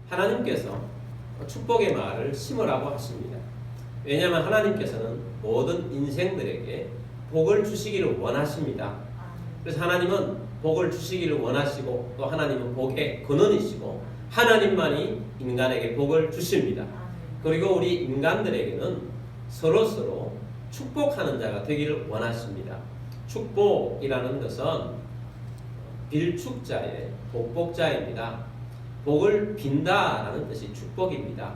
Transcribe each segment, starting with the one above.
하나님께서 축복의 말을 심으라고 하십니다. 왜냐하면 하나님께서는 모든 인생들에게 복을 주시기를 원하십니다. 그래서 하나님은 복을 주시기를 원하시고 또 하나님은 복의 근원이시고 하나님만이 인간에게 복을 주십니다. 그리고 우리 인간들에게는 서로서로 축복하는 자가 되기를 원하십니다. 축복이라는 것은 빌축자의 복복자입니다. 복을 빈다라는 뜻이 축복입니다.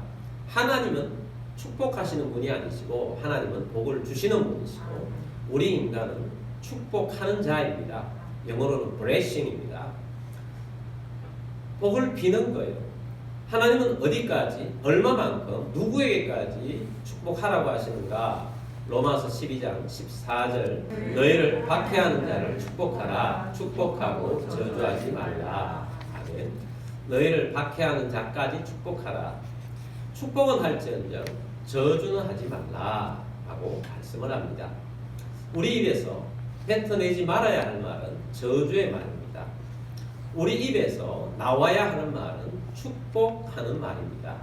하나님은 축복하시는 분이 아니시고 하나님은 복을 주시는 분이시고 우리 인간은 축복하는 자입니다. 영어로는 blessing입니다. 복을 비는 거예요. 하나님은 어디까지, 얼마만큼, 누구에게까지 축복하라고 하시는가? 로마서 12장 14절 너희를 박해하는 자를 축복하라. 축복하고 저주하지 말라. 아멘. 너희를 박해하는 자까지 축복하라. 축복은 할지언정 저주는 하지 말라 하고 말씀을 합니다. 우리 입에서 뱉어내지 말아야 할 말은 저주의 말입니다. 우리 입에서 나와야 하는 말은 축복하는 말입니다.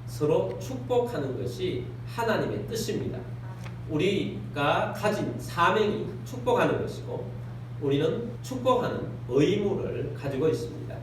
서로 축복하는 것이 하나님의 뜻입니다. 우리가 가진 사명이 축복하는 것이고 우리는 축복하는 의무를 가지고 있습니다.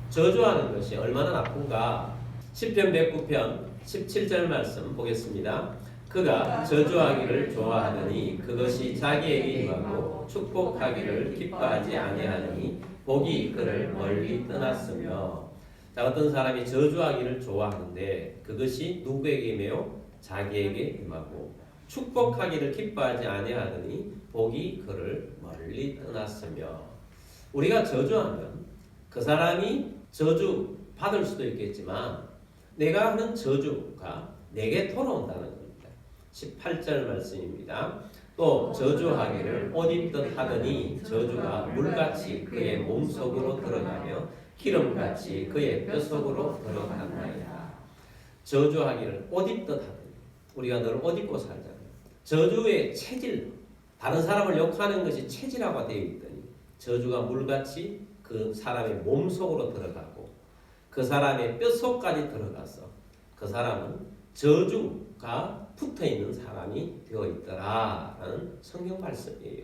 저주하는 것이 얼마나 나쁜가? 시편 109편 17절 말씀 보겠습니다. 그가 저주하기를 좋아하더니 그것이 자기에게 임하고 축복하기를 기뻐하지 아니하니 복이 그를 멀리 떠났으며. 자, 어떤 사람이 저주하기를 좋아하는데 그것이 누구에게 임해요? 자기에게 임하고 축복하기를 기뻐하지 아니하더니 복이 그를 멀리 떠났으며. 우리가 저주하면 그 사람이 저주 받을 수도 있겠지만 내가 하는 저주가 내게 돌아온다는 겁니다. 18절 말씀입니다. 또 저주하기를 옷 입듯 하더니 저주가 물같이 그의 몸속으로 들어가며 기름같이 그의 뼈속으로 들어간다이다. 저주하기를 옷 입듯 하더니 우리가 늘 옷 입고 살잖아요. 저주의 체질, 다른 사람을 욕하는 것이 체질화가 되어 있더니 저주가 물같이 그 사람의 몸속으로 들어가고 그 사람의 뼛속까지 들어가서 그 사람은 저주가 붙어있는 사람이 되어 있더라라는 성경 말씀이에요.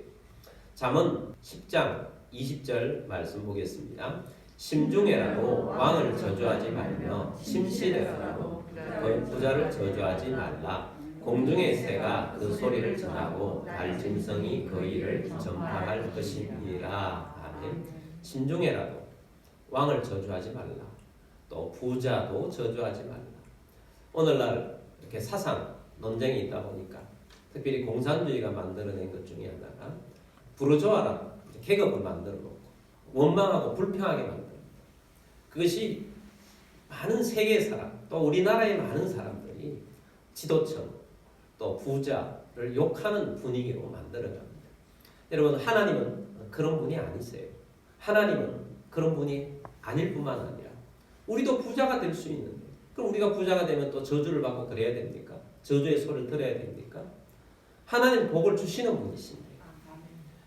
잠언 10장 20절 말씀 보겠습니다. 심중에라도 왕을 저주하지 말며 심실에라도 그 부자를 저주하지 말라. 공중의 새가 그 소리를 전하고 달짐승이 그 일을 전파할 것이니라. 아멘. 심중에라도 왕을 저주하지 말라. 또 부자도 저주하지 말라. 오늘날 이렇게 사상 논쟁이 있다 보니까 특별히 공산주의가 만들어낸 것 중에 하나가 부르주아라고 계급을 만들어 놓고 원망하고 불평하게 만듭니다. 그것이 많은 세계 사람 또 우리나라의 많은 사람들이 지도층 또 부자를 욕하는 분위기로 만들어갑니다. 여러분, 하나님은 그런 분이 아니세요. 하나님은 그런 분이 아닐 뿐만 아니라 우리도 부자가 될 수 있는데 그럼 우리가 부자가 되면 또 저주를 받고 그래야 됩니까? 저주의 소리를 들어야 됩니까? 하나님 복을 주시는 분이신데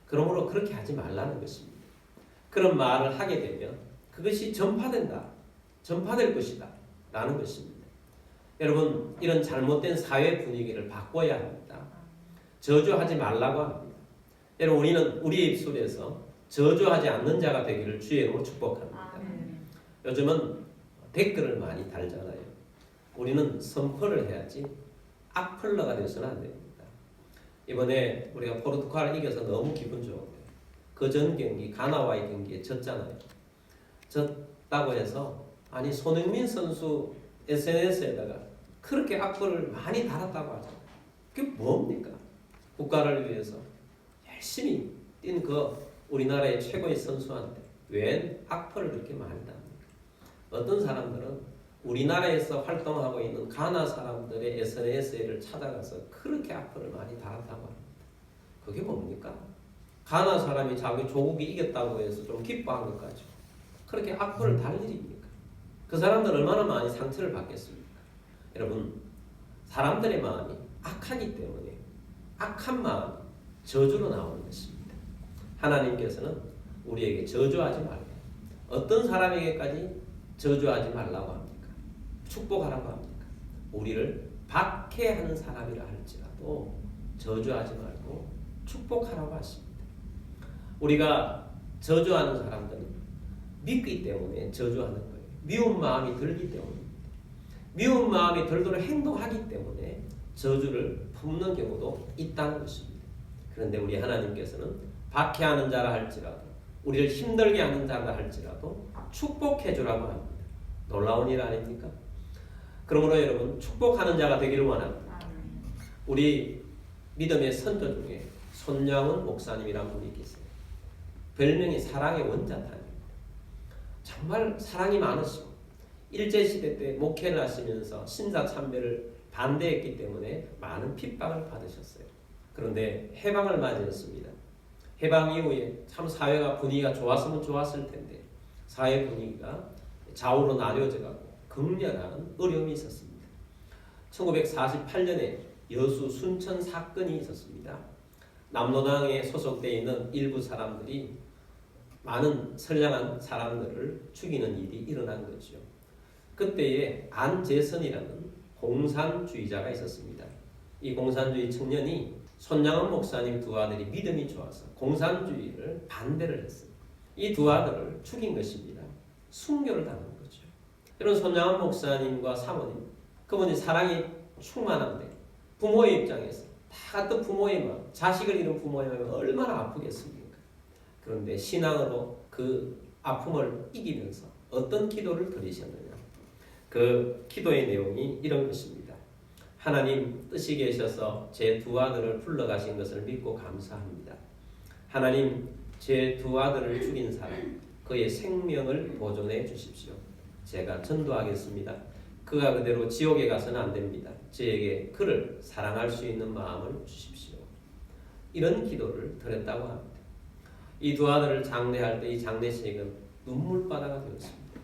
그러므로 그렇게 하지 말라는 것입니다. 그런 말을 하게 되면 그것이 전파된다. 전파될 것이다. 라는 것입니다. 여러분, 이런 잘못된 사회 분위기를 바꿔야 합니다. 저주하지 말라고 합니다. 여러분, 우리는 우리의 입술에서 저주하지 않는 자가 되기를 주의 이름으로 축복합니다. 요즘은 댓글을 많이 달잖아요. 우리는 선포를 해야지 악플러가 되어서는 안 됩니다. 이번에 우리가 포르투갈을 이겨서 너무 기분 좋은데 그 전 경기 가나와의 경기에 졌잖아요. 졌다고 해서 아니 손흥민 선수 SNS에다가 그렇게 악플을 많이 달았다고 하잖아요. 그게 뭡니까? 국가를 위해서 열심히 뛴 그 우리나라의 최고의 선수한테 웬 악플을 그렇게 많이 답니까? 어떤 사람들은 우리나라에서 활동하고 있는 가나 사람들의 SNS를 찾아가서 그렇게 악플을 많이 달았다고 합니다. 그게 뭡니까? 가나 사람이 자기 조국이 이겼다고 해서 좀 기뻐한 것 같죠. 그렇게 악플을 달 일입니까? 그 사람들 얼마나 많이 상처를 받겠습니까? 여러분, 사람들의 마음이 악하기 때문에 악한 마음이 저주로 나오는 것입니다. 하나님께서는 우리에게 저주하지 말라. 어떤 사람에게까지 저주하지 말라고 합니까? 축복하라고 합니까? 우리를 박해하는 사람이라 할지라도 저주하지 말고 축복하라고 하십니다. 우리가 저주하는 사람들은 믿기 때문에 저주하는 거예요. 미운 마음이 들기 때문입니다. 미운 마음이 들도록 행동하기 때문에 저주를 품는 경우도 있다는 것입니다. 그런데 우리 하나님께서는 박해하는 자라 할지라도 우리를 힘들게 하는 자라 할지라도 축복해 주라고 합니다. 놀라운 일 아닙니까? 그러므로 여러분 축복하는 자가 되기를 원합니다. 우리 믿음의 선조 중에 손양훈 목사님이라는 분이 계세요. 별명이 사랑의 원자탄입니다. 정말 사랑이 많으시고 일제시대 때 목회를 하시면서 신사참배를 반대했기 때문에 많은 핍박을 받으셨어요. 그런데 해방을 맞이했습니다. 해방 이후에 참 사회가 분위기가 좋았으면 좋았을 텐데 사회 분위기가 좌우로 나뉘어져 가고 극렬한 어려움이 있었습니다. 1948년에 여수 순천 사건이 있었습니다. 남로당에 소속되어 있는 일부 사람들이 많은 선량한 사람들을 죽이는 일이 일어난 거죠. 그때에 안재선이라는 공산주의자가 있었습니다. 이 공산주의 청년이 손양원 목사님 두 아들이 믿음이 좋아서 공산주의를 반대를 했어요. 이 두 아들을 죽인 것입니다. 순교를 당한 거죠. 이런 손양원 목사님과 사모님, 그분이 사랑이 충만한데 부모의 입장에서 다 같은 부모의 마음, 자식을 잃은 부모의 마음이 얼마나 아프겠습니까? 그런데 신앙으로 그 아픔을 이기면서 어떤 기도를 드리셨느냐? 그 기도의 내용이 이런 것입니다. 하나님 뜻이 계셔서 제 두 아들을 불러가신 것을 믿고 감사합니다. 하나님 제 두 아들을 죽인 사람 그의 생명을 보존해 주십시오. 제가 전도하겠습니다. 그가 그대로 지옥에 가서는 안 됩니다. 저에게 그를 사랑할 수 있는 마음을 주십시오. 이런 기도를 드렸다고 합니다. 이 두 아들을 장례할 때 이 장례식은 눈물바다가 되었습니다.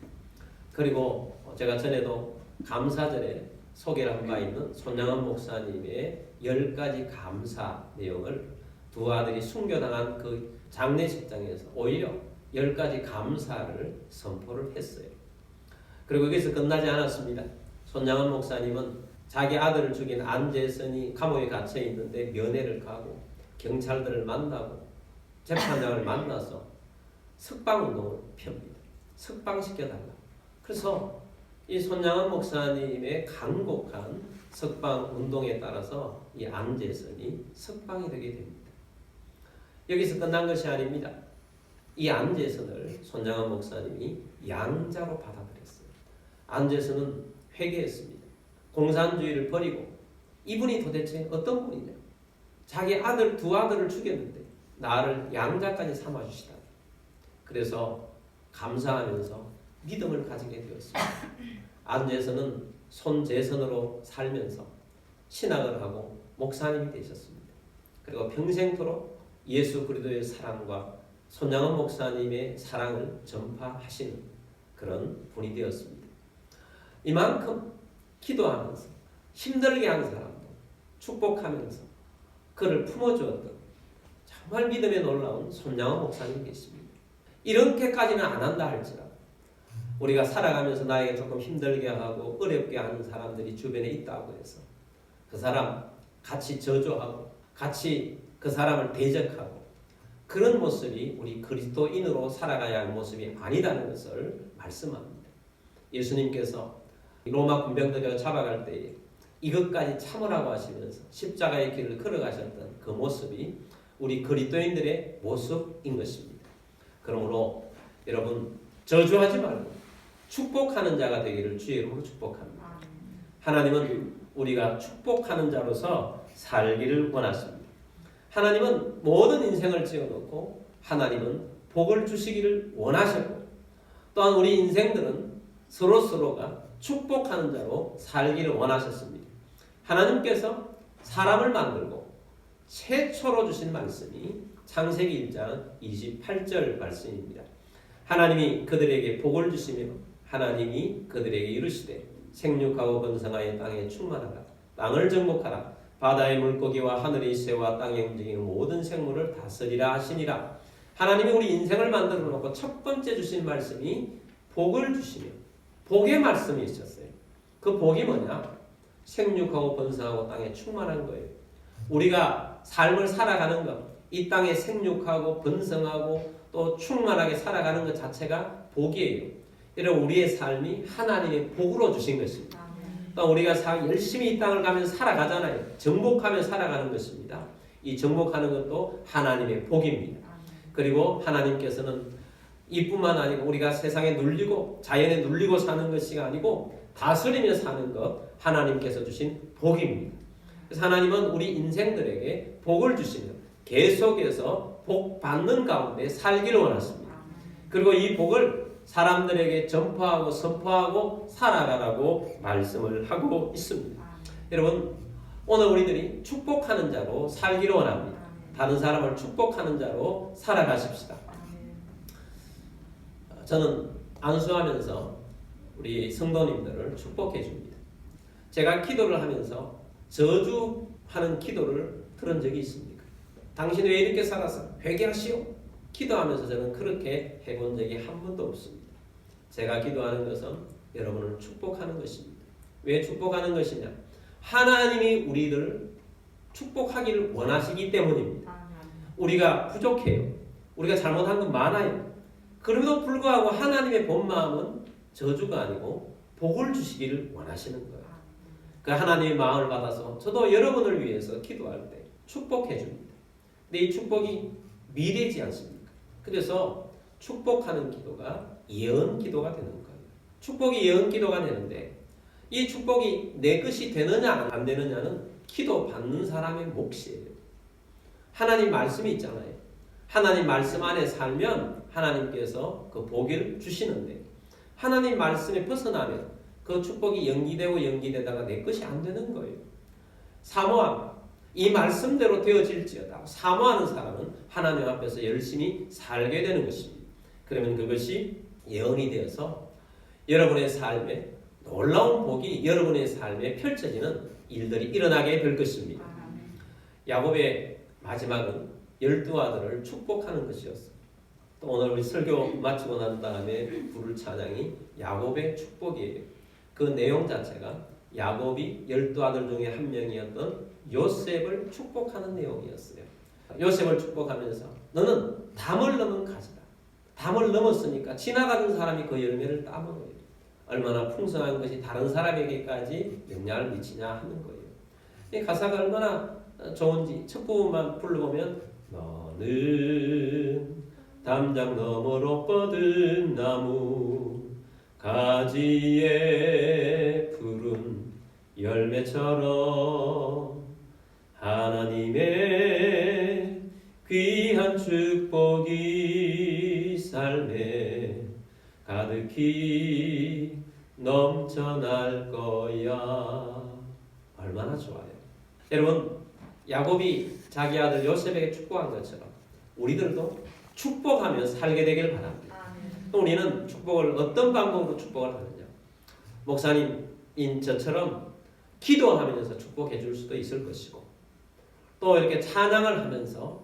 그리고 제가 전에도 감사절에 소개를 한 바 있는 손양원 목사님의 10가지 감사 내용을 두 아들이 순교당한 그 장례식장에서 오히려 10가지 감사를 선포를 했어요. 그리고 여기서 끝나지 않았습니다. 손양원 목사님은 자기 아들을 죽인 안재선이 감옥에 갇혀 있는데 면회를 가고 경찰들을 만나고 재판장을 만나서 석방운동을 펴니다. 석방시켜달라. 그래서 이 손양원 목사님의 간곡한 석방운동에 따라서 이 안재선이 석방이 되게 됩니다. 여기서 끝난 것이 아닙니다. 이 안재선을 손양원 목사님이 양자로 받아들였어요. 안재선은 회개했습니다. 공산주의를 버리고 이분이 도대체 어떤 분이냐? 자기 아들 두 아들을 죽였는데 나를 양자까지 삼아주시다. 그래서 감사하면서 믿음을 가지게 되었습니다. 안재선은 손재선으로 살면서 신학을 하고 목사님이 되셨습니다. 그리고 평생토록 예수 그리스도의 사랑과 손양원 목사님의 사랑을 전파하시는 그런 분이 되었습니다. 이만큼 기도하면서 힘들게 한 사람도 축복하면서 그를 품어주었던 정말 믿음에 놀라운 손양원 목사님이 계십니다. 이렇게까지는 안 한다 할지라도 우리가 살아가면서 나에게 조금 힘들게 하고 어렵게 하는 사람들이 주변에 있다고 해서 그 사람 같이 저주하고 같이 그 사람을 대적하고 그런 모습이 우리 그리스도인으로 살아가야 할 모습이 아니라는 것을 말씀합니다. 예수님께서 로마 군병들을 잡아갈 때에 이것까지 참으라고 하시면서 십자가의 길을 걸어가셨던 그 모습이 우리 그리스도인들의 모습인 것입니다. 그러므로 여러분 저주하지 말고 축복하는 자가 되기를 주의 이름으로 축복합니다. 하나님은 우리가 축복하는 자로서 살기를 원하십니다. 하나님은 모든 인생을 지어놓고 하나님은 복을 주시기를 원하셨고 또한 우리 인생들은 서로서로가 축복하는 자로 살기를 원하셨습니다. 하나님께서 사람을 만들고 최초로 주신 말씀이 창세기 1장 28절 말씀입니다. 하나님이 그들에게 복을 주시며 하나님이 그들에게 이르시되 생육하고 번성하여 땅에 충만하라. 땅을 정복하라. 바다의 물고기와 하늘의 새와 땅에 움직이는 모든 생물을 다스리라 하시니라. 하나님이 우리 인생을 만들어 놓고 첫 번째 주신 말씀이 복을 주시며 복의 말씀이 있었어요. 그 복이 뭐냐? 생육하고 번성하고 땅에 충만한 거예요. 우리가 삶을 살아가는 것, 이 땅에 생육하고 번성하고 또 충만하게 살아가는 것 자체가 복이에요. 이런 우리의 삶이 하나님의 복으로 주신 것입니다. 또 우리가 열심히 이 땅을 가면서 살아가잖아요. 정복하며 살아가는 것입니다. 이 정복하는 것도 하나님의 복입니다. 그리고 하나님께서는 이뿐만 아니고 우리가 세상에 눌리고 자연에 눌리고 사는 것이 아니고 다스리며 사는 것, 하나님께서 주신 복입니다. 그래서 하나님은 우리 인생들에게 복을 주시며 계속해서 복 받는 가운데 살기를 원하십니다. 그리고 이 복을 사람들에게 전파하고 선포하고 살아가라고 말씀을 하고 있습니다. 여러분, 오늘 우리들이 축복하는 자로 살기를 원합니다. 다른 사람을 축복하는 자로 살아가십시다. 저는 안수하면서 우리 성도님들을 축복해 줍니다. 제가 기도를 하면서 저주하는 기도를 들은 적이 있습니까? 당신 왜 이렇게 살아서 회개하시오? 기도하면서 저는 그렇게 해본 적이 한 번도 없습니다. 제가 기도하는 것은 여러분을 축복하는 것입니다. 왜 축복하는 것이냐? 하나님이 우리를 축복하기를 원하시기 때문입니다. 우리가 부족해요. 우리가 잘못한 건 많아요. 그럼에도 불구하고 하나님의 본 마음은 저주가 아니고 복을 주시기를 원하시는 거예요. 그 하나님의 마음을 받아서 저도 여러분을 위해서 기도할 때 축복해 줍니다. 근데 이 축복이 미래지 않습니까? 그래서 축복하는 기도가 예언 기도가 되는 거예요. 축복이 예언 기도가 되는데 이 축복이 내 것이 되느냐 안 되느냐는 기도 받는 사람의 몫이에요. 하나님 말씀이 있잖아요. 하나님 말씀 안에 살면 하나님께서 그 복을 주시는데 하나님 말씀에 벗어나면 그 축복이 연기되다가 내 것이 안 되는 거예요. 사모함, 이 말씀대로 되어질지어다. 사모하는 사람은 하나님 앞에서 열심히 살게 되는 것입니다. 그러면 그것이 예언이 되어서 여러분의 삶에 놀라운 복이 여러분의 삶에 펼쳐지는 일들이 일어나게 될 것입니다. 야곱의 마지막은 12아들을 축복하는 것이었습니다. 또 오늘 우리 설교 마치고 난 다음에 부를 찬양이 야곱의 축복이에요. 그 내용 자체가 야곱이 12아들 중에 한 명이었던 요셉을 축복하는 내용이었어요. 요셉을 축복하면서 너는 담을 넘은 가지다. 담을 넘었으니까 지나가는 사람이 그 열매를 따먹어요. 얼마나 풍성한 것이 다른 사람에게까지 영향을 미치냐 하는 거예요. 이 가사가 얼마나 좋은지 첫 부분만 불러보면 너는 담장 너머로 뻗은 나무 가지에 푸른 열매처럼 하나님의 귀한 축복이 삶에 가득히 넘쳐날 거야. 얼마나 좋아요. 여러분, 야곱이 자기 아들 요셉에게 축복한 것처럼 우리들도 축복하며 살게 되길 바랍니다. 우리는 축복을 어떤 방법으로 축복을 하느냐? 목사님인 저처럼 기도하면서 축복해 줄 수도 있을 것이고 또 이렇게 찬양을 하면서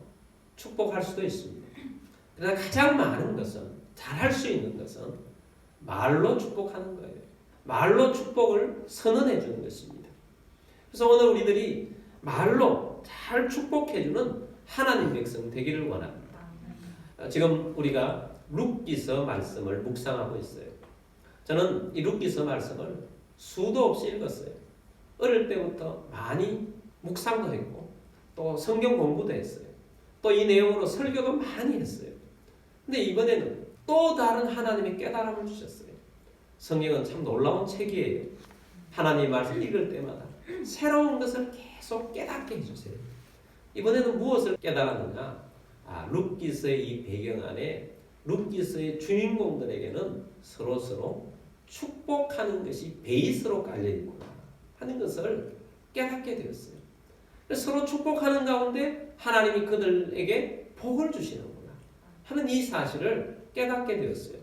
축복할 수도 있습니다. 그러나 가장 많은 것은 잘할 수 있는 것은 말로 축복하는 거예요. 말로 축복을 선언해 주는 것입니다. 그래서 오늘 우리들이 말로 잘 축복해 주는 하나님 백성 되기를 원합니다. 지금 우리가 룻기서 말씀을 묵상하고 있어요. 저는 이 룻기서 말씀을 수도 없이 읽었어요. 어릴 때부터 많이 묵상도 했고 또 성경 공부도 했어요. 또 이 내용으로 설교도 많이 했어요. 근데 이번에는 또 다른 하나님의 깨달음을 주셨어요. 성경은 참 놀라운 책이에요. 하나님 말씀 읽을 때마다 새로운 것을 계속 깨닫게 해주세요. 이번에는 무엇을 깨달았느냐? 룻기서의 이 배경 안에 룻기서의 주인공들에게는 서로 축복하는 것이 베이스로 깔려있구나 하는 것을 깨닫게 되었어요. 서로 축복하는 가운데 하나님이 그들에게 복을 주시는구나 하는 이 사실을 깨닫게 되었어요.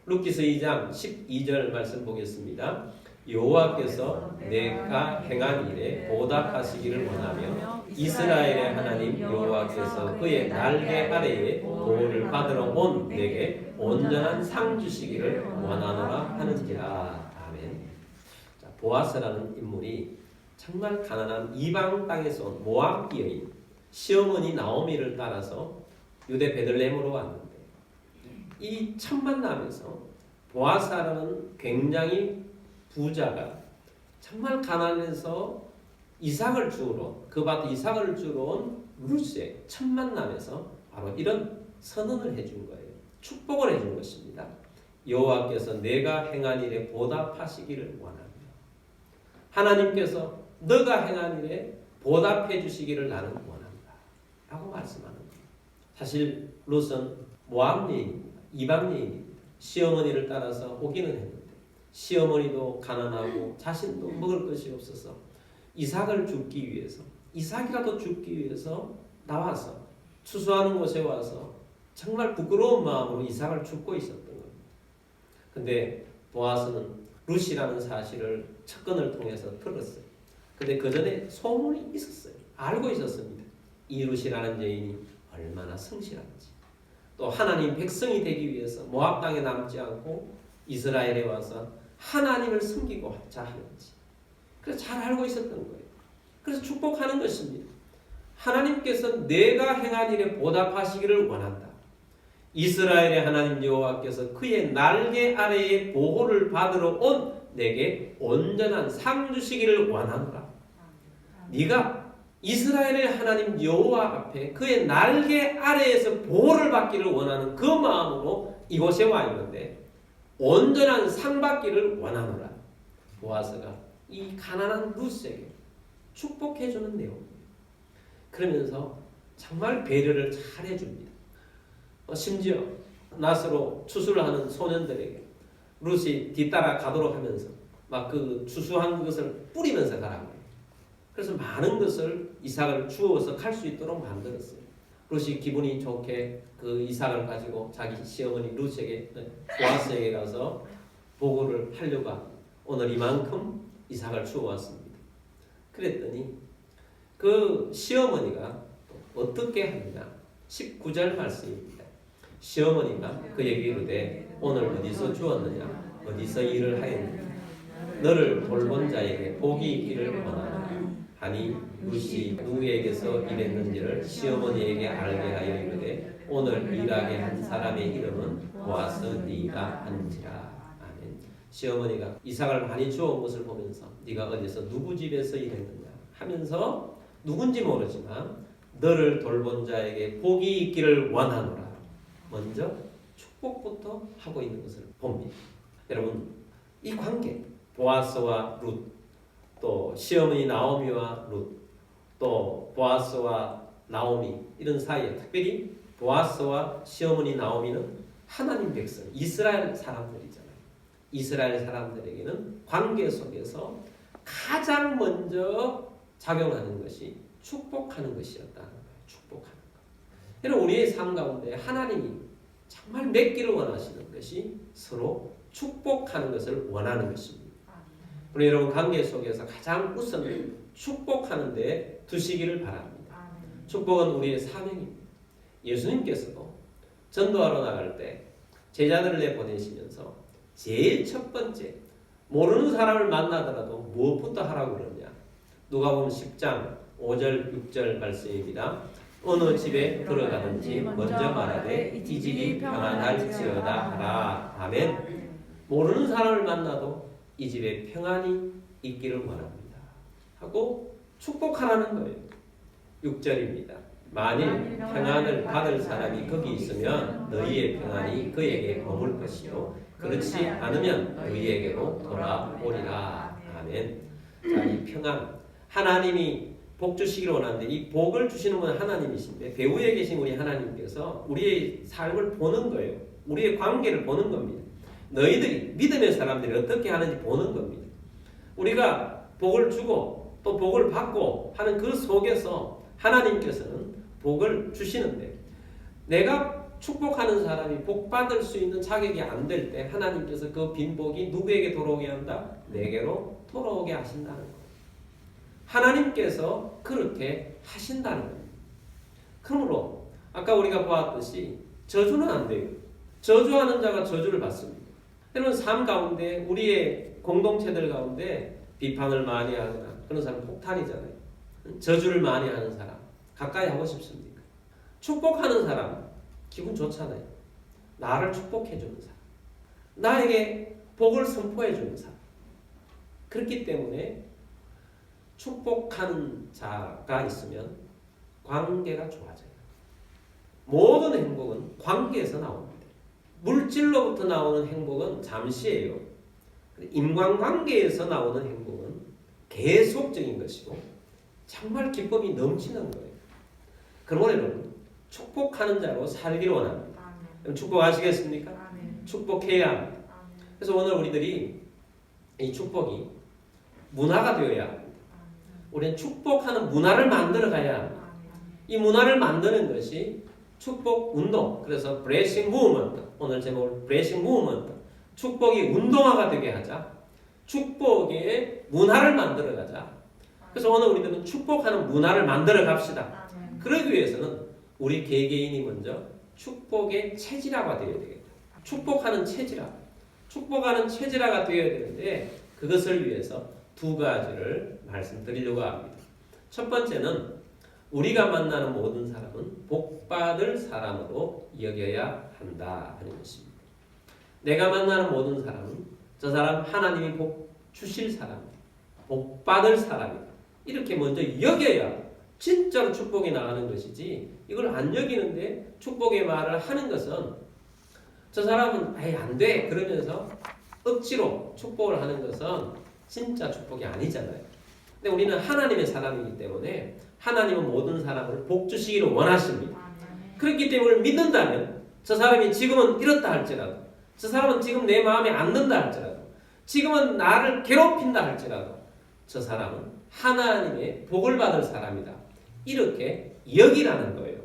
룻기서 2장 12절 말씀 보겠습니다. 여호와께서 내가 행한 일에 보답하시기를 원하며 이스라엘의 하나님 여호와께서 그의 날개 아래에 보호를 받으러 온 내게 온전한 상 주시기를 원하노라 하는지라. 아멘. 자, 보아스라는 인물이 정말 가난한 이방 땅에서 온 모압 여인 시어머니 나오미를 따라서 유대 베들레헴으로 왔는데 이 첫 만남에서 보아스라는 굉장히 부자가 정말 가난해서 이삭을 주우러 그 밭에 이삭을 주우러 온 루스의 첫 만남에서 바로 이런 선언을 해준 거예요. 축복을 해준 것입니다. 여호와께서 내가 행한 일에 보답하시기를 원합니다. 하나님께서 너가 행한 일에 보답해 주시기를 나는 원한다 라고 말씀하는 거예요. 사실 룻은 모압 여인입니다. 이방 여인입니다. 시어머니를 따라서 오기는 했는데 시어머니도 가난하고 자신도 먹을 것이 없어서 이삭을 줍기 위해서 이삭이라도 줍기 위해서 나와서 추수하는 곳에 와서 정말 부끄러운 마음으로 이삭을 줍고 있었던 겁니다. 근데 보아스는 룻이라는 사실을 척근을 통해서 들었어요. 근데 그 전에 소문이 있었어요. 알고 있었습니다. 이 룻이라는 여인이 얼마나 성실한지, 또 하나님 백성이 되기 위해서 모압 땅에 남지 않고 이스라엘에 와서 하나님을 섬기고자 하는지, 그래서 잘 알고 있었던 거예요. 그래서 축복하는 것입니다. 하나님께서 내가 행한 일에 보답하시기를 원한다. 이스라엘의 하나님 여호와께서 그의 날개 아래에 보호를 받으러 온 내게 온전한 상 주시기를 원하노라. 네가 이스라엘의 하나님 여호와 앞에 그의 날개 아래에서 보호를 받기를 원하는 그 마음으로 이곳에 와 있는데 온전한 상 받기를 원하노라. 보아스가 이 가난한 룻에게 축복해주는 내용입니다. 그러면서 정말 배려를 잘 해줍니다. 심지어 낫으로 추수를 하는 소년들에게 룻이 뒤따라 가도록 하면서 막 그 추수한 것을 뿌리면서 가라고 해요. 그래서 많은 것을 이삭을 주워서 갈 수 있도록 만들었어요. 룻이 기분이 좋게 그 이삭을 가지고 자기 시어머니 룻에게 보아스에게 가서 보고를 하려고 합니다. 오늘 이만큼 이삭을 주워왔습니다. 그랬더니 그 시어머니가 어떻게 하느냐, 19절 말씀입니다. 시어머니가 그에게 이르되 오늘 어디서 주었느냐, 어디서 일을 하였느냐, 너를 돌본 자에게 복이 있기를 원하노라 하니 룻이 누구에게서 일했는지를 시어머니에게 알게 하여 이르되 오늘 일하게 한 사람의 이름은 보아스 네가 한지라. 아멘. 시어머니가 이삭을 많이 주워온 것을 보면서 네가 어디서 누구 집에서 일했느냐 하면서 누군지 모르지만 너를 돌본 자에게 복이 있기를 원하노라. 먼저 축복부터 하고 있는 것을 봅니다. 여러분, 이 관계 보아스와 룻, 또 시어머니 나오미와 룻, 또 보아스와 나오미 이런 사이에 특별히 보아스와 시어머니 나오미는 하나님 백성 이스라엘 사람들이잖아요. 이스라엘 사람들에게는 관계 속에서 가장 먼저 작용하는 것이 축복하는 것이었다는 거예요. 축복하는 것. 여러분, 우리의 삶 가운데 하나님이 정말 맺기를 원하시는 것이 서로 축복하는 것을 원하는 것입니다. 우리 여러분 관계 속에서 가장 우선 축복하는 데 두시기를 바랍니다. 축복은 우리의 사명입니다. 예수님께서도 전도하러 나갈 때 제자들을 내보내시면서 제일 첫 번째 모르는 사람을 만나더라도 무엇부터 하라고 그러냐. 누가복음 10장 5절 6절 말씀입니다. 어느 집에 들어가든지 먼저 말하되 이 집이 평안할지어다 하라. 아멘. 모르는 사람을 만나도 이 집에 평안이 있기를 원합니다 하고 축복하라는 거예요. 6절입니다. 만일 평안을 받을 사람이 거기 있으면 너희의 평안이 그에게 머물 것이요 그렇지 않으면 너희에게로 돌아오리라. 아멘. 자, 이 평안, 하나님이 복 주시기를 원하는데 이 복을 주시는 분 하나님이신데 배후에 계신 우리 하나님께서 우리의 삶을 보는 거예요. 우리의 관계를 보는 겁니다. 너희들이 믿음의 사람들이 어떻게 하는지 보는 겁니다. 우리가 복을 주고 또 복을 받고 하는 그 속에서 하나님께서는 복을 주시는데 내가 축복하는 사람이 복 받을 수 있는 자격이 안 될 때 하나님께서 그 빈 복이 누구에게 돌아오게 한다? 내게로 돌아오게 하신다는 거예요. 하나님께서 그렇게 하신다는 겁니다. 그러므로 아까 우리가 보았듯이 저주는 안 돼요. 저주하는 자가 저주를 받습니다. 여러분 삶 가운데 우리의 공동체들 가운데 비판을 많이 하거나 그런 사람 폭탄이잖아요. 저주를 많이 하는 사람 가까이 하고 싶습니까? 축복하는 사람 기분 좋잖아요. 나를 축복해 주는 사람, 나에게 복을 선포해 주는 사람. 그렇기 때문에 축복하는 자가 있으면 관계가 좋아져요. 모든 행복은 관계에서 나옵니다. 물질로부터 나오는 행복은 잠시예요. 인간관계에서 나오는 행복은 계속적인 것이고 정말 기쁨이 넘치는 거예요. 그러므로 여러분 축복하는 자로 살기를 원합니다. 그럼 축복하시겠습니까? 축복해야 합니다. 그래서 오늘 우리들이 이 축복이 문화가 되어야 합니다. 우리는 축복하는 문화를 만들어 가야 합니다. 이 문화를 만드는 것이 축복 운동. 그래서 블레싱 무브먼트. 오늘 제목을 블레싱 무브먼트. 축복이 운동화가 되게 하자. 축복의 문화를 만들어 가자. 그래서 오늘 우리들은 축복하는 문화를 만들어 갑시다. 그러기 위해서는 우리 개개인이 먼저 축복의 체질화가 되어야 되겠다. 축복하는 체질화. 축복하는 체질화가 되어야 되는데 그것을 위해서 두 가지를 말씀드리려고 합니다. 첫 번째는 우리가 만나는 모든 사람은 복받을 사람으로 여겨야 한다 하는 것입니다. 내가 만나는 모든 사람은 저 사람 하나님이 복 주실 사람이다. 복받을 사람이다. 이렇게 먼저 여겨야 진짜로 축복이 나가는 것이지 이걸 안 여기는데 축복의 말을 하는 것은 저 사람은 아예 안 돼 그러면서 억지로 축복을 하는 것은 진짜 축복이 아니잖아요. 근데 우리는 하나님의 사람이기 때문에 하나님은 모든 사람을 복 주시기를 원하십니다. 그렇기 때문에 믿는다면 저 사람이 지금은 이렇다 할지라도 저 사람은 지금 내 마음에 안 든다 할지라도 지금은 나를 괴롭힌다 할지라도 저 사람은 하나님의 복을 받을 사람이다. 이렇게 여기라는 거예요.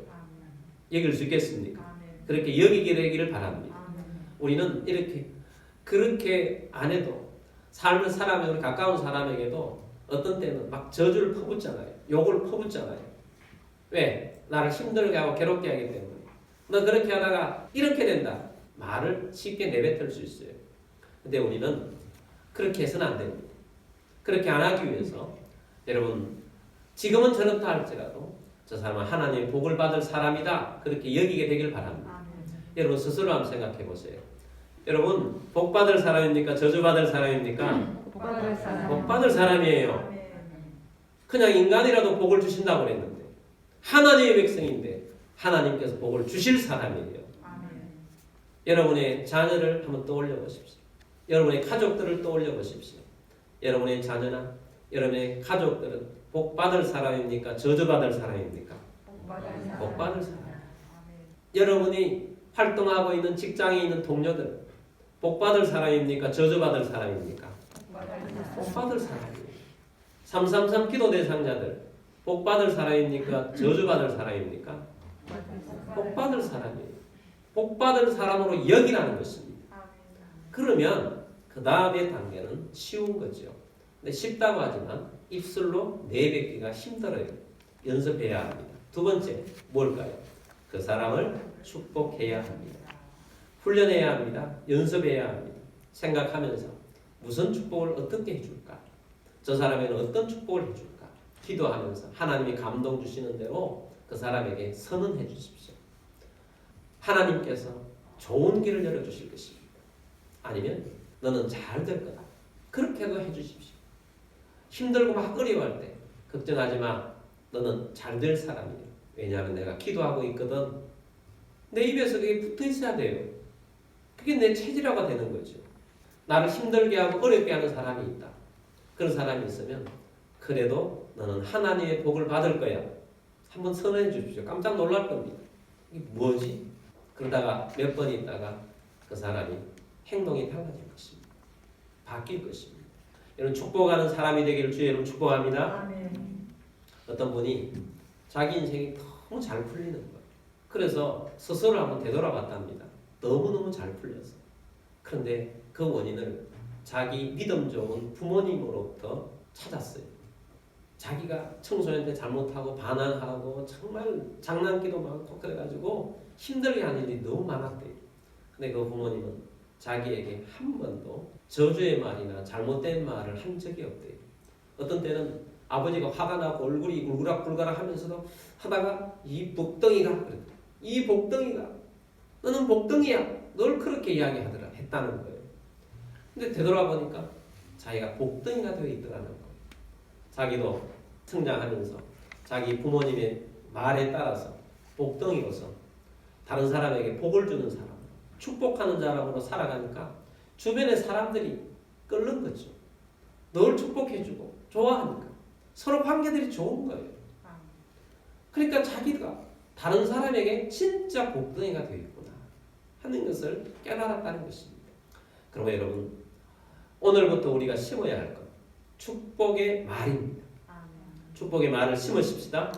여길 수 있겠습니까? 그렇게 여기게 되기를 바랍니다. 우리는 이렇게 그렇게 안 해도 삶을 살아가면 우리 가까운 사람에게도 어떤 때는 막 저주를 퍼붓잖아요. 욕을 퍼붓잖아요. 왜? 나를 힘들게 하고 괴롭게 하기 때문에. 너 그렇게 하다가 이렇게 된다. 말을 쉽게 내뱉을 수 있어요. 근데 우리는 그렇게 해서는 안 됩니다. 그렇게 안 하기 위해서 여러분 지금은 저렇다 할지라도 저 사람은 하나님의 복을 받을 사람이다. 그렇게 여기게 되길 바랍니다. 여러분 스스로 한번 생각해 보세요. 여러분 복 받을 사람입니까? 저주 받을 사람입니까? 복 받을 사람이에요. 그냥 인간이라도 복을 주신다고 그랬는데 하나님의 백성인데 하나님께서 복을 주실 사람이에요. 여러분의 자녀를 한번 떠올려 보십시오. 여러분의 가족들을 떠올려 보십시오. 여러분의 자녀나 여러분의 가족들은 복 받을 사람입니까? 저주 받을 사람입니까? 복 받을 사람. 여러분이 활동하고 있는 직장에 있는 동료들 복 받을 사람입니까? 저주 받을 사람입니까? 복 받을 사람이에요. 333 기도 대상자들 복 받을 사람입니까? 저주 받을 사람입니까? 복 받을 사람이에요. 복 받을 사람으로 여기라는 것입니다. 그러면 그 다음의 단계는 쉬운 거죠. 근데 쉽다고 하지만 입술로 내뱉기가 힘들어요. 연습해야 합니다. 두 번째 뭘까요? 그 사람을 축복해야 합니다. 훈련해야 합니다. 연습해야 합니다. 생각하면서 무슨 축복을 어떻게 해줄까? 저 사람에게는 어떤 축복을 해줄까? 기도하면서 하나님이 감동 주시는 대로 그 사람에게 선언해 주십시오. 하나님께서 좋은 길을 열어주실 것입니다. 아니면 너는 잘 될 거다. 그렇게도 해주십시오. 힘들고 막 어려워할 때 걱정하지 마. 너는 잘 될 사람이에요. 왜냐하면 내가 기도하고 있거든. 내 입에서 그게 붙어 있어야 돼요. 그게 내 체질화가 되는 거죠. 나를 힘들게 하고 어렵게 하는 사람이 있다. 그런 사람이 있으면 그래도 너는 하나님의 복을 받을 거야. 한번 선언해 주십시오. 깜짝 놀랄 겁니다. 이게 뭐지? 그러다가 몇 번 있다가 그 사람이 행동이 달라질 것입니다. 바뀔 것입니다. 여러분 축복하는 사람이 되기를 주의 이름으로 축복합니다. 어떤 분이 자기 인생이 너무 잘 풀리는 거예요. 그래서 스스로를 한번 되돌아봤답니다. 너무너무 잘 풀려서. 그런데 그 원인을 자기 믿음 좋은 부모님으로부터 찾았어요. 자기가 청소년 때 잘못하고 반항하고 정말 장난기도 많고 그래가지고 힘들게 하는 일이 너무 많았대요. 근데 그 부모님은 자기에게 한 번도 저주의 말이나 잘못된 말을 한 적이 없대요. 어떤 때는 아버지가 화가 나고 얼굴이 울그락불그락 하면서도 하다가 이 복덩이가 이 복덩이가 너는 복덩이야 널 그렇게 이야기하더라 했다는 거예요. 근데 되돌아보니까 자기가 복덩이가 되어 있더라는 거예요. 자기도 성장하면서 자기 부모님의 말에 따라서 복덩이로서 다른 사람에게 복을 주는 사람, 축복하는 사람으로 살아가니까 주변의 사람들이 끓는 거죠. 늘 축복해주고 좋아하니까 서로 관계들이 좋은 거예요. 그러니까 자기가 다른 사람에게 진짜 복덩이가 되어 있구나 하는 것을 깨달았다는 것입니다. 그러면 여러분 오늘부터 우리가 심어야 할 것 축복의 말입니다. 축복의 말을 심으십시다.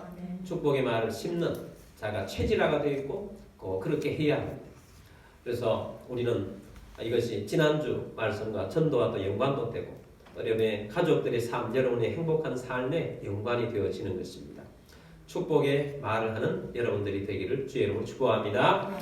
축복의 말을 심는 자가 체질화가 되어 있고 그렇게 해야 합니다. 그래서 우리는 이것이 지난주 말씀과 전도와 또 연관도 되고 여러분의 가족들의 삶, 여러분의 행복한 삶에 연관이 되어지는 것입니다. 축복의 말을 하는 여러분들이 되기를 주의 이름으로 축복합니다.